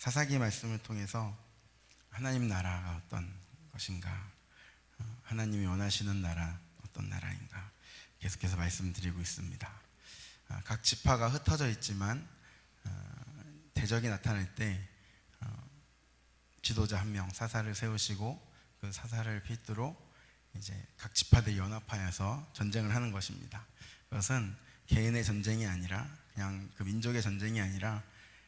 사사기 말씀을 통해서 하나님 나라가 어떤 것인가, 하나님이 원하시는 나라 어떤 나라인가 계속해서 말씀드리고 있습니다. 각 지파가 흩어져 있지만 대적이 나타날 때 지도자 한 명 사사를 세우시고 그 사사를 필두로 이제 각 지파들이 연합하여서 전쟁을 하는 것입니다. 그것은 개인의 전쟁이 아니라 그냥 그 민족의 전쟁이 아니라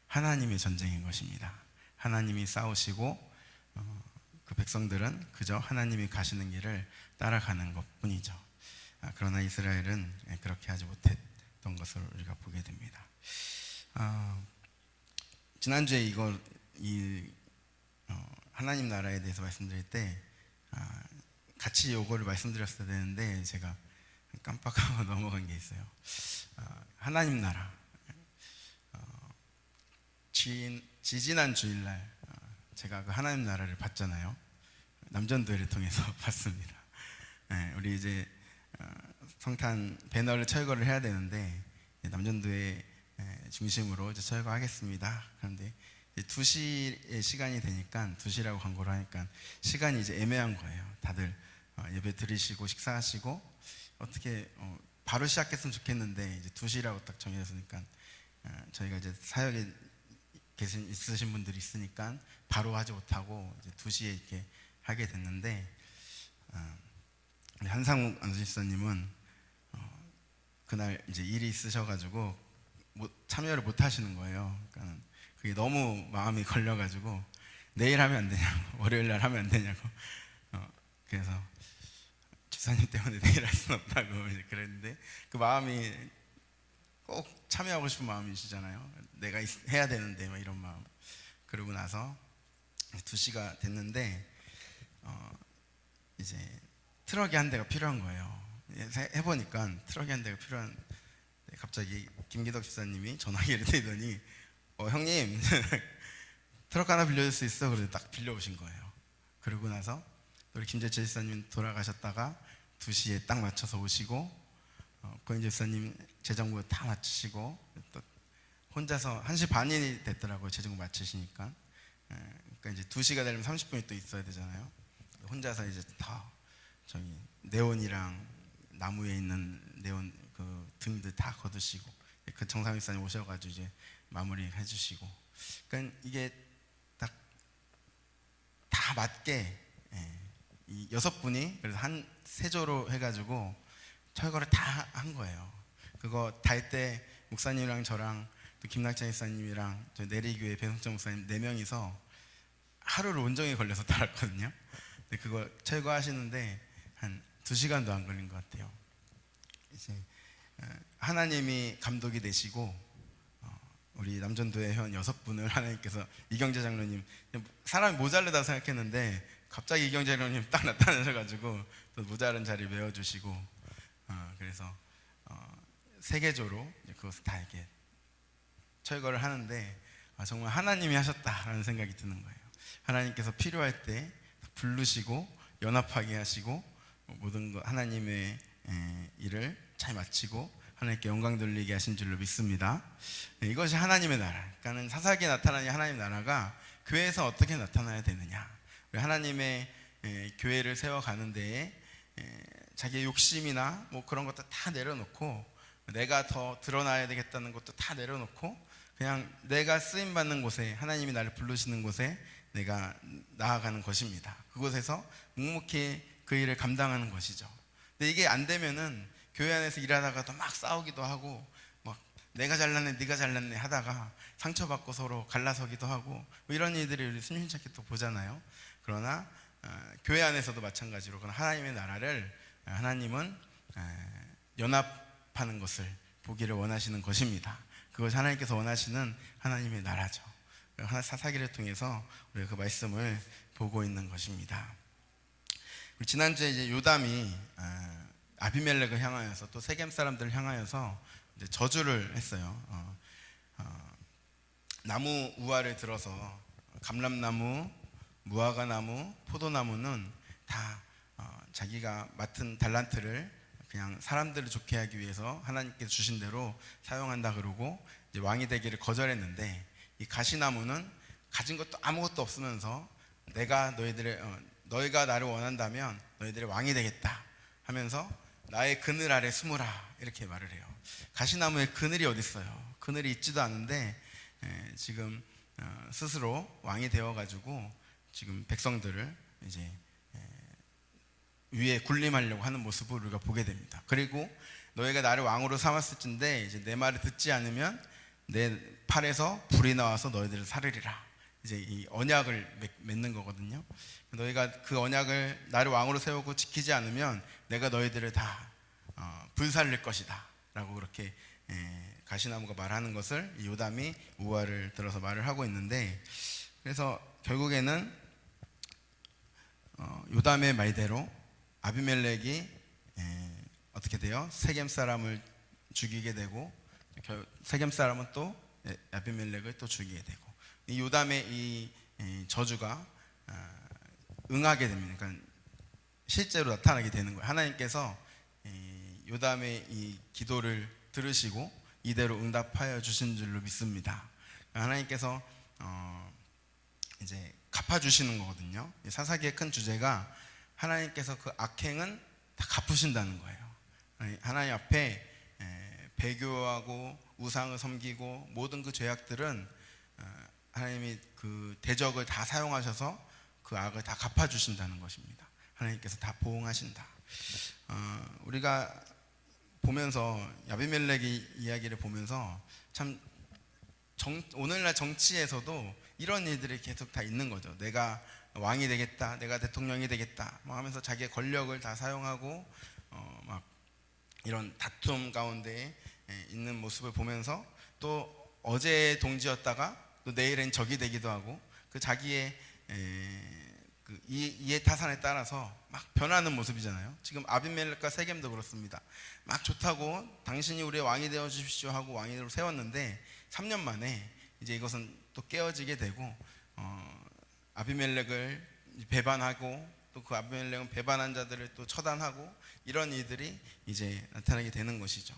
하나님의 전쟁인 것입니다. 하나님이 싸우시고 그 백성들은 그저 하나님이 가시는 길을 따라가는 것뿐이죠. 그러나 이스라엘은 그렇게 하지 못했던 것을 우리가 보게 됩니다. 지난주에 하나님 나라에 대해서 말씀드릴 때 같이 요거를 말씀드렸어야 되는데 제가 깜빡하고 넘어간 게 있어요. 하나님 나라, 지지난 주일날 제가 그 하나님 나라를 봤잖아요. 남전도회를 통해서 봤습니다. 우리 이제 성탄 배너를 철거를 해야 되는데 남전도회 중심으로 이제 철거하겠습니다. 그런데 2시의 시간이 되니까 2시라고 광고를 하니까 시간이 이제 애매한 거예요. 다들 예배 드리시고 식사하시고 어떻게 바로 시작했으면 좋겠는데 이제 2시라고 딱 정해졌으니까 저희가 이제 사역에 있으신 분들이 있으니까 바로 하지 못하고 이제 2시에 이렇게 하게 됐는데 한상욱 안수집사님은 그날 이제 일이 있으셔가지고 참여를 못 하시는 거예요. 그러니까 그게 너무 마음이 걸려가지고 내일 하면 안 되냐고, 월요일 날 하면 안 되냐고. 그래서 집사님 때문에 내일 할 수는 없다고 이제 그랬는데 그 마음이 꼭 참여하고 싶은 마음이시잖아요. 내가 해야 되는데 막 이런 마음. 그러고 나서 2시가 됐는데 이제 트럭이 한 대가 필요한 거예요. 해보니까 트럭이 한 대가 필요한. 갑자기 김기덕 집사님이 전화기를 대더니 형님 트럭 하나 빌려줄 수 있어? 그래서 딱 빌려오신 거예요. 그러고 나서 우리 김재철 집사님 돌아가셨다가 2시에 딱 맞춰서 오시고 고인재 집사님 재정부 다 마치시고 또 혼자서 1시 반이 됐더라고요. 재정부 마치시니까. 그러니까 이제 2시가 되려면 30분이 또 있어야 되잖아요. 혼자서 이제 다 저기 네온이랑 나무에 있는 네온 그 등들 다 거두시고 그 정상 집사님 오셔가지고 이제 마무리 해주시고. 그러니까 이게 딱 다 맞게 이 6분이 그래서 한 세조로 해가지고 철거를 다 한 거예요. 그거 달 때 목사님이랑 저랑 또 김낙찬 집사님이랑 저 내리교회 배성철 목사님 4명이서 하루를 온종일 걸려서 달았거든요. 근데 그거 철거하시는데 한 2시간도 안 걸린 것 같아요. 이제 하나님이 감독이 되시고 우리 남전도회 회원 6분을 하나님께서 이경재 장로님 사람이 모자르다고 생각했는데 갑자기 이경재 장로님 딱 나타나셔가지고 또 모자른 자리 메워주시고 그래서 세계조로 그것을 다 이렇게 철거를 하는데 정말 하나님이 하셨다라는 생각이 드는 거예요. 하나님께서 필요할 때 부르시고 연합하게 하시고 모든 것 하나님의 일을 잘 마치고 하나님께 영광 돌리게 하신 줄로 믿습니다. 이것이 하나님의 나라. 그러니까는 사사기에 나타나는 하나님 나라가 교회에서 어떻게 나타나야 되느냐. 하나님의 교회를 세워가는 데에 자기의 욕심이나 뭐 그런 것도 다 내려놓고 내가 더 드러나야 되겠다는 것도 다 내려놓고 그냥 내가 쓰임받는 곳에 하나님이 나를 부르시는 곳에 내가 나아가는 것입니다. 그곳에서 묵묵히 그 일을 감당하는 것이죠. 근데 이게 안 되면은 교회 안에서 일하다가도 막 싸우기도 하고 막 내가 잘났네 네가 잘났네 하다가 상처받고 서로 갈라서기도 하고 뭐 이런 일들을 우리 순진찮게 또 보잖아요. 그러나 교회 안에서도 마찬가지로 하나님의 나라를 하나님은 연합하는 것을 보기를 원하시는 것입니다. 그것이 하나님께서 원하시는 하나님의 나라죠. 사사기를 통해서 우리가 그 말씀을 보고 있는 것입니다. 지난주에 이제 요담이 아비멜렉을 향하여서 또 세겜 사람들을 향하여서 이제 저주를 했어요. 나무 우화를 들어서 감람나무, 무화과나무, 포도나무는 다 자기가 맡은 달란트를 그냥 사람들을 좋게 하기 위해서 하나님께서 주신 대로 사용한다 그러고 이제 왕이 되기를 거절했는데 이 가시나무는 가진 것도 아무것도 없으면서 내가 너희가 나를 원한다면 너희들의 왕이 되겠다 하면서 나의 그늘 아래 숨으라 이렇게 말을 해요. 가시나무에 그늘이 어디 있어요? 그늘이 있지도 않은데 지금 스스로 왕이 되어가지고 지금 백성들을 이제 위에 군림하려고 하는 모습을 우리가 보게 됩니다. 그리고 너희가 나를 왕으로 삼았을진데 이제 내 말을 듣지 않으면 내 팔에서 불이 나와서 너희들을 살으리라. 이제 이 언약을 맺는 거거든요. 너희가 그 언약을 나를 왕으로 세우고 지키지 않으면 내가 너희들을 다 불살릴 것이다 라고 그렇게 가시나무가 말하는 것을 이 요담이 우화를 들어서 말을 하고 있는데, 그래서 결국에는 요담의 말대로 아비멜렉이 어떻게 돼요? 세겜 사람을 죽이게 되고 세겜 사람은 또 아비멜렉을 또 죽이게 되고, 이 요담의 이 저주가 응하게 됩니다. 그러니까 실제로 나타나게 되는 거예요. 하나님께서 요담의 이 기도를 들으시고 이대로 응답하여 주신 줄로 믿습니다. 하나님께서 이제 갚아주시는 거거든요. 사사기의 큰 주제가 하나님께서 그 악행은 다 갚으신다는 거예요. 하나님 앞에 배교하고 우상을 섬기고 모든 그 죄악들은 하나님이 그 대적을 다 사용하셔서 그 악을 다 갚아주신다는 것입니다. 하나님께서 다 보응하신다. 우리가 보면서 아비멜렉의 이야기를 보면서 참 오늘날 정치에서도 이런 일들이 계속 다 있는 거죠. 내가 왕이 되겠다, 내가 대통령이 되겠다 뭐 하면서 자기의 권력을 다 사용하고 막 이런 다툼 가운데 있는 모습을 보면서 또 어제 동지였다가 또 내일은 적이 되기도 하고 그 자기의 그 이해타산에 따라서 막 변하는 모습이잖아요. 지금 아비멜렉과 세겜도 그렇습니다. 막 좋다고 당신이 우리의 왕이 되어 주십시오 하고 왕으로 세웠는데 3년 만에 이제 이것은 또 깨어지게 되고 아비멜렉을 배반하고 또 그 아비멜렉은 배반한 자들을 또 처단하고 이런 일들이 이제 나타나게 되는 것이죠.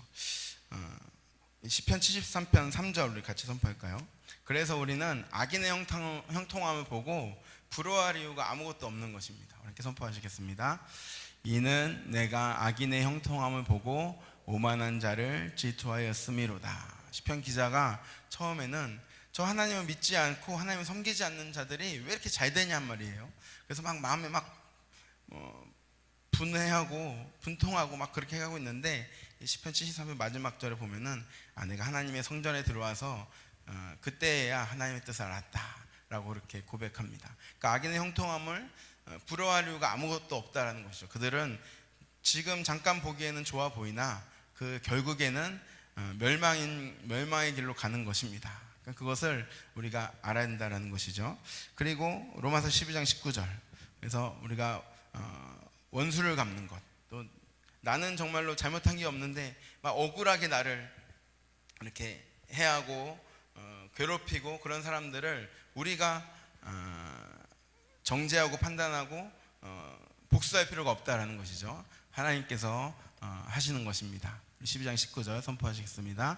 시편 73편 3절 우리 같이 선포할까요? 그래서 우리는 악인의 형통함을 보고 부러워할 이유가 아무것도 없는 것입니다. 이렇게 선포하시겠습니다. 이는 내가 악인의 형통함을 보고 오만한 자를 질투하였음이로다. 시편 기자가 처음에는 저 하나님을 믿지 않고 하나님을 섬기지 않는 자들이 왜 이렇게 잘 되냔 말이에요. 그래서 막 마음에 막 분해하고 분통하고 막 그렇게 하고 있는데 시편 73편 마지막 절에 보면은 내가 하나님의 성전에 들어와서 그때야 하나님의 뜻을 알았다 라고 이렇게 고백합니다. 그러니까 악인의 형통함을 부러워할 이유가 아무것도 없다라는 것이죠. 그들은 지금 잠깐 보기에는 좋아 보이나 그 결국에는 멸망의 길로 가는 것입니다. 그러니까 그것을 우리가 알아야 된다는 것이죠. 그리고 로마서 12장 19절, 그래서 우리가 원수를 갚는 것, 또 나는 정말로 잘못한 게 없는데 막 억울하게 나를 이렇게 해하고 괴롭히고 그런 사람들을 우리가 정죄하고 판단하고 복수할 필요가 없다라는 것이죠. 하나님께서 하시는 것입니다. 12장 19절 선포하시겠습니다.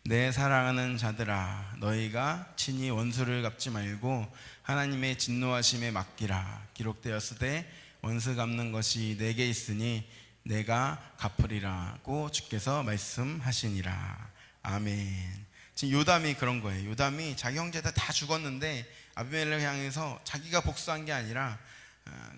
내 사랑하는 자들아, 너희가 친히 원수를 갚지 말고 하나님의 진노하심에 맡기라. 기록되었으되 원수 갚는 것이 내게 있으니 내가 갚으리라고 주께서 말씀하시니라. 아멘. 지금 요담이 그런 거예요. 요담이 자기 형제들 다 죽었는데 아비멜렉 향해서 자기가 복수한 게 아니라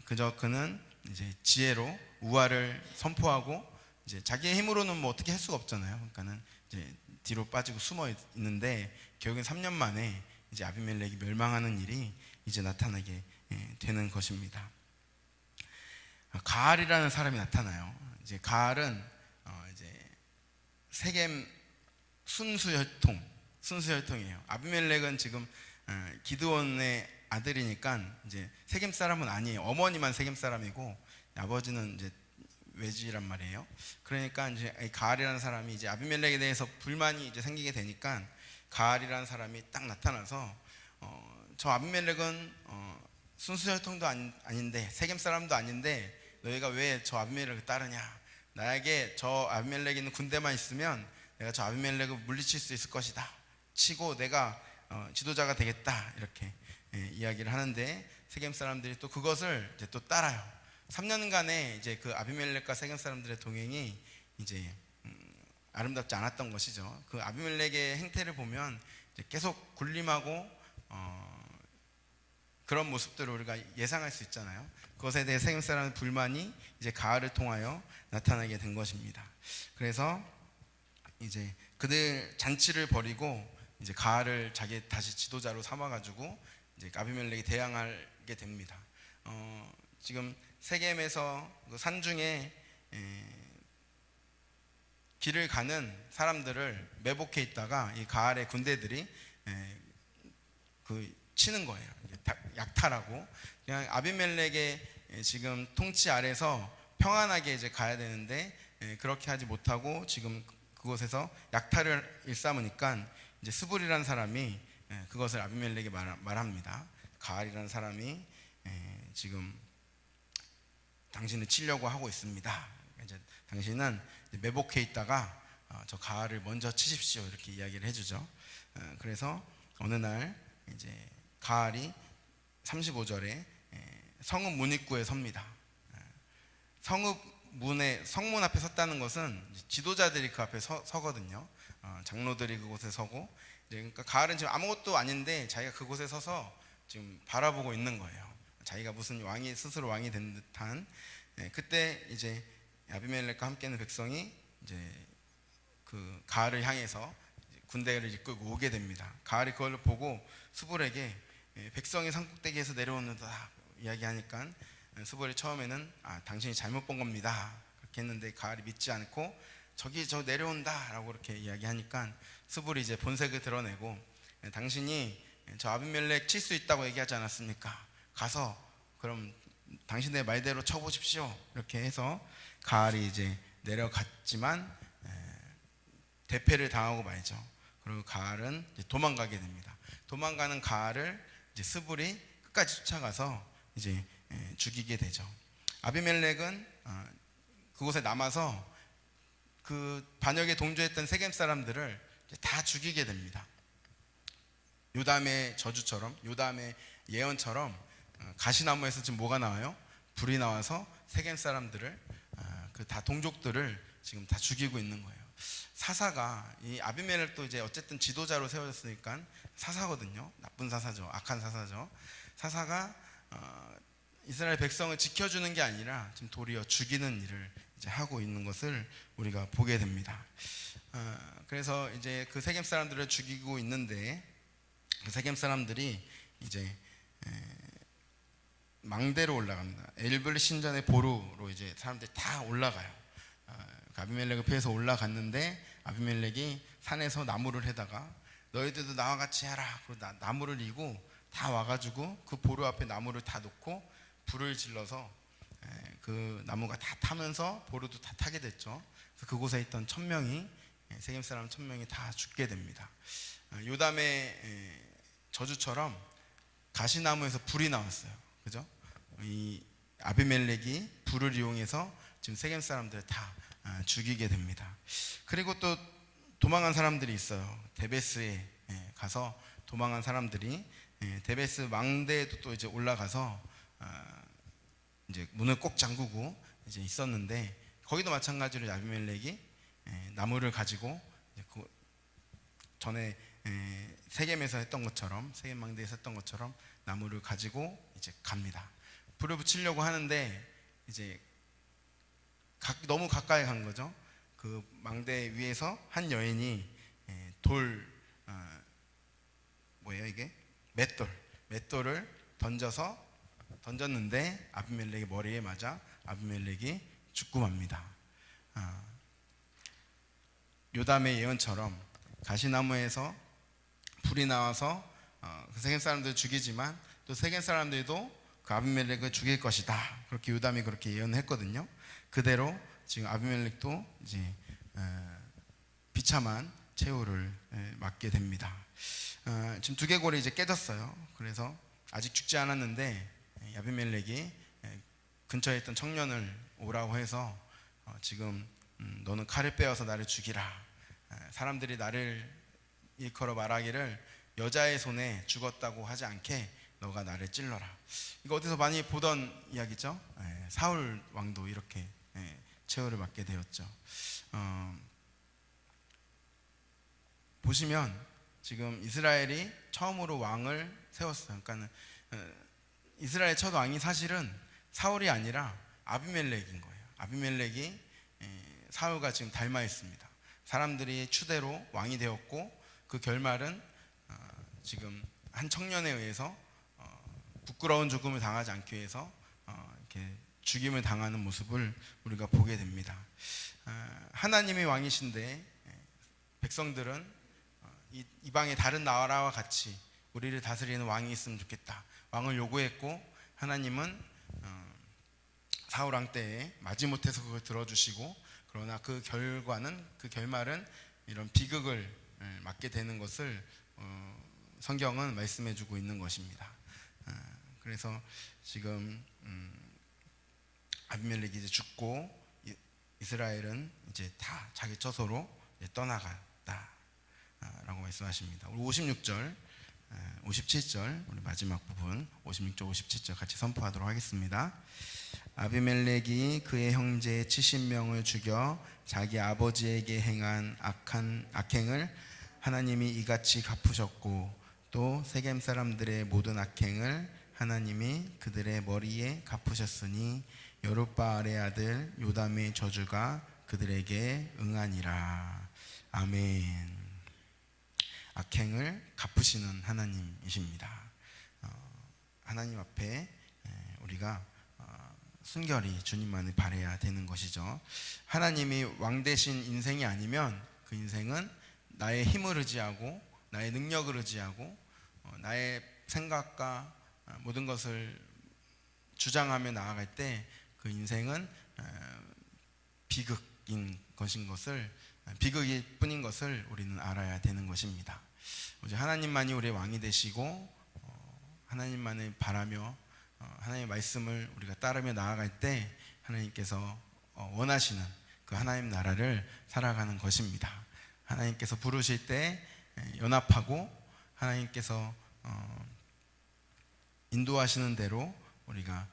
그저 그는 이제 지혜로 우화를 선포하고 이제 자기의 힘으로는 뭐 어떻게 할 수가 없잖아요. 그러니까는 이제 뒤로 빠지고 숨어 있는데 결국엔 3년 만에 이제 아비멜렉이 멸망하는 일이 이제 나타나게 되는 것입니다. 가알이라는 사람이 나타나요. 이제 가알은 이제 세겜 순수혈통이에요. 아비멜렉은 지금 기드온의 아들이니까 이제 세겜 사람은 아니에요. 어머니만 세겜 사람이고 아버지는 이제 외지란 말이에요. 그러니까 이제 가알이라는 사람이 이제 아비멜렉에 대해서 불만이 이제 생기게 되니까 가알이라는 사람이 딱 나타나서 저 아비멜렉은 순수혈통도 아닌데 세겜 사람도 아닌데 너희가 왜 저 아비멜렉을 따르냐? 나에게 저 아비멜렉에 있는 군대만 있으면 내가 저 아비멜렉을 물리칠 수 있을 것이다 치고 내가 지도자가 되겠다 이렇게 이야기를 하는데 세겜 사람들이 또 그것을 이제 또 따라요. 3년간의 이제 그 아비멜렉과 세겜 사람들의 동행이 이제 아름답지 않았던 것이죠. 그 아비멜렉의 행태를 보면 이제 계속 군림하고 그런 모습들을 우리가 예상할 수 있잖아요. 그것에 대해 세겜 사람의 불만이 이제 가알을 통하여 나타나게 된 것입니다. 그래서 이제 그들 잔치를 벌이고 이제 가알을 자기 다시 지도자로 삼아가지고 이제 아비멜렉이 대항하게 됩니다. 지금 세겜에서 그 산중에 길을 가는 사람들을 매복해 있다가 이 가알의 군대들이 그 치는 거예요. 약탈하고 그냥 아비멜렉의 지금 통치 아래서 평안하게 이제 가야 되는데 그렇게 하지 못하고 지금 그곳에서 약탈을 일삼으니까 이제 스불이라는 사람이 그것을 아비멜렉에 말합니다. 가알이라는 사람이 지금 당신을 치려고 하고 있습니다. 이제 당신은 매복해 있다가 저 가알을 먼저 치십시오 이렇게 이야기를 해주죠. 그래서 어느 날 이제 가알이 35절에 성읍 문 입구에 섭니다. 성문 앞에 섰다는 것은 지도자들이 그 앞에 서거든요. 장로들이 그곳에 서고 그러니까 가알은 지금 아무것도 아닌데 자기가 그곳에 서서 지금 바라보고 있는 거예요. 자기가 무슨 왕이 스스로 왕이 된 듯한 그때 이제 아비멜렉과 함께하는 백성이 이제 그 가알을 향해서 군대를 이끌고 오게 됩니다. 가알이 그걸 보고 수불에게 백성이 산꼭대기에서 내려오는다 이야기하니까 수불이 처음에는 당신이 잘못 본 겁니다 그렇게 했는데 가알이 믿지 않고 저기 저 내려온다 라고 그렇게 이야기하니까 수불이 이제 본색을 드러내고 당신이 저 아비멜렉 칠 수 있다고 얘기하지 않았습니까? 가서 그럼 당신의 말대로 쳐보십시오 이렇게 해서 가알이 이제 내려갔지만 대패를 당하고 말죠. 그리고 가알은 이제 도망가게 됩니다. 도망가는 가알을 이제 스불이 끝까지 쫓아가서 이제 죽이게 되죠. 아비멜렉은 그곳에 남아서 그 반역에 동조했던 세겜 사람들을 다 죽이게 됩니다. 요담의 저주처럼, 요담의 예언처럼 가시나무에서 지금 뭐가 나와요? 불이 나와서 세겜 사람들을 그 다 동족들을 지금 다 죽이고 있는 거예요. 사사가 이 아비멜렉도 이제 어쨌든 지도자로 세워졌으니까 사사거든요. 나쁜 사사죠. 악한 사사죠. 사사가 이스라엘 백성을 지켜주는 게 아니라 지금 도리어 죽이는 일을 이제 하고 있는 것을 우리가 보게 됩니다. 그래서 이제 그 세겜 사람들을 죽이고 있는데 그 세겜 사람들이 이제 망대로 올라갑니다. 엘블 신전의 보루로 이제 사람들이 다 올라가요. 아비멜렉을 피해서 올라갔는데 아비멜렉이 산에서 나무를 해다가 너희들도 나와 같이 해라. 그리고 나무를 이고 다 와가지고 그 보루 앞에 나무를 다 놓고 불을 질러서 그 나무가 다 타면서 보루도 다 타게 됐죠. 그래서 그곳에 있던 1000명이 세겜 사람 1000명이 다 죽게 됩니다. 요담의 저주처럼 가시나무에서 불이 나왔어요. 그죠? 이 아비멜렉이 불을 이용해서 지금 세겜 사람들을 다 죽이게 됩니다. 그리고 또 도망한 사람들이 있어요. 데베스에 가서 도망한 사람들이 데베스 망대에도 또 이제 올라가서 이제 문을 꼭 잠그고 이제 있었는데 거기도 마찬가지로 아비멜렉이 나무를 가지고 그 전에 세겜에서 했던 것처럼 세겜 망대에서 했던 것처럼 나무를 가지고 이제 갑니다. 불을 붙이려고 하는데 이제 너무 가까이 간 거죠. 그 망대 위에서 한 여인이 돌 뭐예요 이게 맷돌을 던졌는데 아비멜렉의 머리에 맞아 아비멜렉이 죽고 맙니다. 요담의 예언처럼 가시나무에서 불이 나와서 그 세겜 사람들을 죽이지만 또 세겜 사람들도 그 아비멜렉을 죽일 것이다. 그렇게 요담이 그렇게 예언했거든요. 그대로 지금 아비멜렉도 이제 비참한 최후를 맞게 됩니다. 지금 두개골이 이제 깨졌어요. 그래서 아직 죽지 않았는데 아비멜렉이 근처에 있던 청년을 오라고 해서 지금 너는 칼을 빼어서 나를 죽이라. 사람들이 나를 일컬어 말하기를 여자의 손에 죽었다고 하지 않게 너가 나를 찔러라. 이거 어디서 많이 보던 이야기죠. 사울 왕도 이렇게 최후를 맞게 되었죠. 보시면 지금 이스라엘이 처음으로 왕을 세웠어요. 그러니까는 이스라엘 첫 왕이 사실은 사울이 아니라 아비멜렉인 거예요. 아비멜렉이 사울과 지금 닮아 있습니다. 사람들이 추대로 왕이 되었고 그 결말은 지금 한 청년에 의해서 부끄러운 죽음을 당하지 않기 위해서 이렇게 죽임을 당하는 모습을 우리가 보게 됩니다. 하나님이 왕이신데 백성들은 이방의 다른 나라와 같이 우리를 다스리는 왕이 있으면 좋겠다. 왕을 요구했고 하나님은 사울 왕 때에 마지못해서 그걸 들어주시고, 그러나 그 결말은 이런 비극을 맞게 되는 것을 성경은 말씀해주고 있는 것입니다. 그래서 지금 아비멜렉이 이제 죽고 이스라엘은 이제 다 자기 처소로 떠나갔다 라고 말씀하십니다. 우리 56절 57절 우리 마지막 부분 56절 57절 같이 선포하도록 하겠습니다. 아비멜렉이 그의 형제 70명을 죽여 자기 아버지에게 행한 악행을 하나님이 이같이 갚으셨고, 또 세겜 사람들의 모든 악행을 하나님이 그들의 머리에 갚으셨으니 여룻바알의 아들 요담의 저주가 그들에게 응하니라. 아멘. 악행을 갚으시는 하나님이십니다. 하나님 앞에 우리가 순결히 주님만을 바라야 되는 것이죠. 하나님이 왕 되신 인생이 아니면 그 인생은 나의 힘을 의지하고 나의 능력을 의지하고 나의 생각과 모든 것을 주장하며 나아갈 때 그 인생은 비극일 뿐인 것을 우리는 알아야 되는 것입니다. 오직 하나님만이 우리의 왕이 되시고 하나님만을 바라며 하나님의 말씀을 우리가 따르며 나아갈 때 하나님께서 원하시는 그 하나님 나라를 살아가는 것입니다. 하나님께서 부르실 때 연합하고 하나님께서 인도하시는 대로 우리가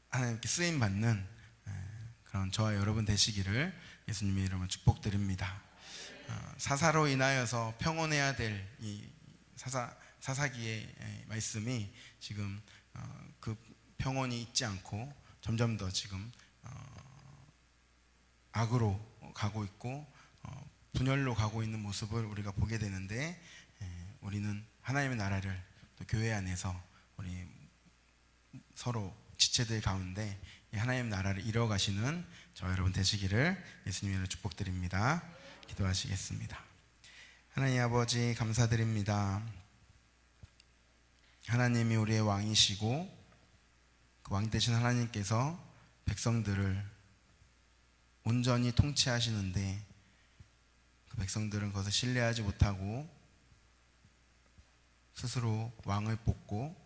하나님께 쓰임받는 그런 저와 여러분 되시기를 예수님의 이름으로 축복드립니다. 사사로 인하여서 평온해야 될 이 사사기의 말씀이 지금 그 평온이 있지 않고 점점 더 지금 악으로 가고 있고 분열로 가고 있는 모습을 우리가 보게 되는데, 우리는 하나님의 나라를 또 교회 안에서 우리 서로 지체들 가운데 하나님의 나라를 이뤄가시는 저와 여러분 되시기를 예수님으로 축복드립니다. 기도하시겠습니다. 하나님 아버지 감사드립니다. 하나님이 우리의 왕이시고 그 왕 되신 하나님께서 백성들을 온전히 통치하시는데 그 백성들은 그것을 신뢰하지 못하고 스스로 왕을 뽑고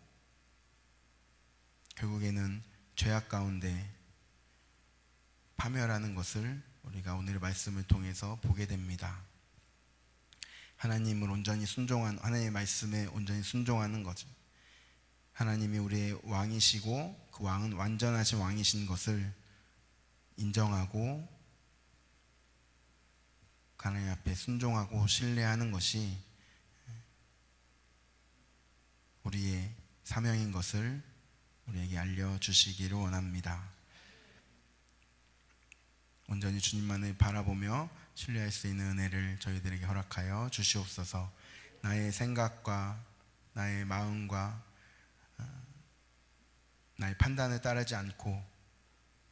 결국에는 죄악 가운데 파멸하는 것을 우리가 오늘의 말씀을 통해서 보게 됩니다. 하나님을 온전히 순종한, 하나님의 말씀에 온전히 순종하는 거죠. 하나님이 우리의 왕이시고 그 왕은 완전하신 왕이신 것을 인정하고 하나님 앞에 순종하고 신뢰하는 것이 우리의 사명인 것을 우리에게 알려주시기를 원합니다. 온전히 주님만을 바라보며 신뢰할 수 있는 은혜를 저희들에게 허락하여 주시옵소서. 나의 생각과 나의 마음과 나의 판단을 따르지 않고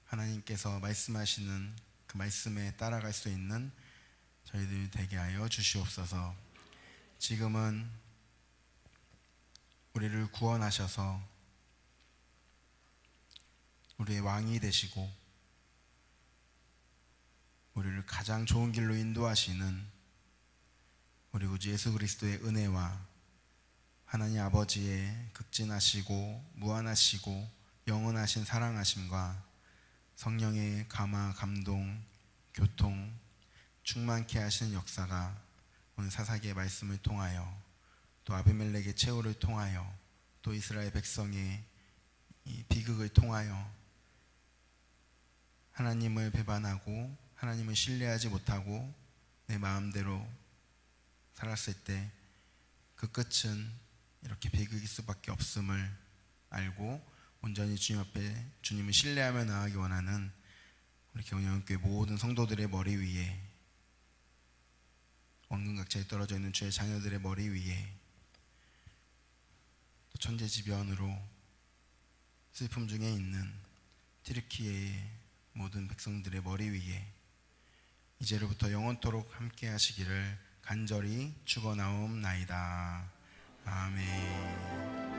하나님께서 말씀하시는 그 말씀에 따라갈 수 있는 저희들 되게 하여 주시옵소서. 지금은 우리를 구원하셔서 우리의 왕이 되시고 우리를 가장 좋은 길로 인도하시는 우리 구주 예수 그리스도의 은혜와 하나님 아버지의 극진하시고 무한하시고 영원하신 사랑하심과 성령의 감화, 감동, 교통, 충만케 하시는 역사가 오늘 사사기의 말씀을 통하여 또 아비멜렉의 최후를 통하여 또 이스라엘 백성의 이 비극을 통하여 하나님을 배반하고 하나님을 신뢰하지 못하고 내 마음대로 살았을 때 그 끝은 이렇게 비극일 수밖에 없음을 알고 온전히 주님 앞에 주님을 신뢰하며 나아가기 원하는 우리 개운영교회 모든 성도들의 머리 위에, 원근각자에 떨어져 있는 주의 자녀들의 머리 위에, 또 천재지변으로 슬픔 중에 있는 튀르키예의 모든 백성들의 머리 위에 이제로부터 영원토록 함께 하시기를 간절히 축원하옵나이다. 아멘.